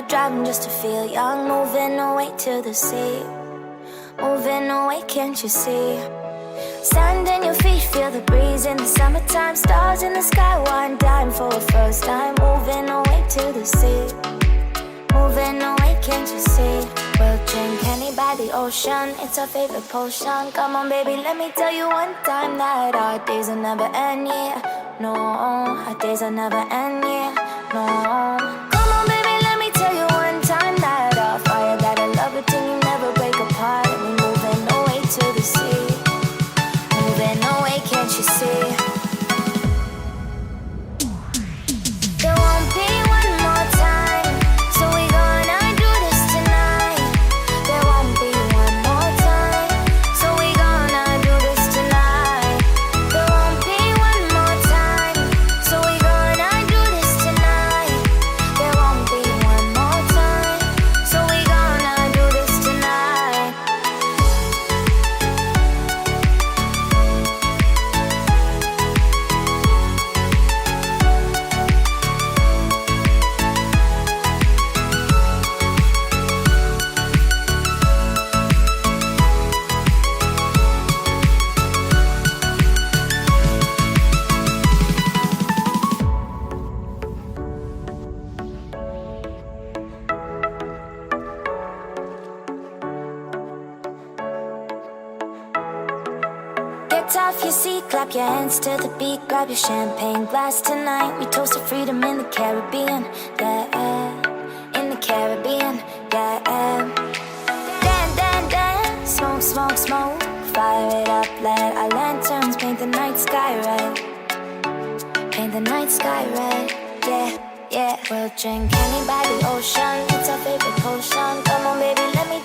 driving just to feel young, moving away to the sea, moving away, can't you see? Sand in your feet, feel the breeze in the summertime, stars in the sky, one dime for a first time, moving away to the sea, moving away, can't you see? We'll drink honey by the ocean, it's our favorite potion. Come on baby, let me tell you one time that our days will never end, yeah. No, our days will never end, yeah. No. Come on baby, let me tell you one time that our fire got a love it till you never break apart. And we moving away to the sea, moving away, can't you see? There won't be one more time, so we gonna do this tonight. There won't be one more time, so we gonna do this tonight. There won't be one more time, so we gonna do this tonight. There won't be one more time, so we gonna do this tonight. Get off your seat, clap your hands to the beat, grab your champagne glass tonight. We toast to freedom in the Caribbean, yeah, in the Caribbean, yeah. Dance, dance, dance, smoke, smoke, smoke, fire it up, let our lanterns paint the night sky red, paint the night sky red, yeah, yeah. We'll drink honey by the ocean, it's our favorite potion. Come on baby, let me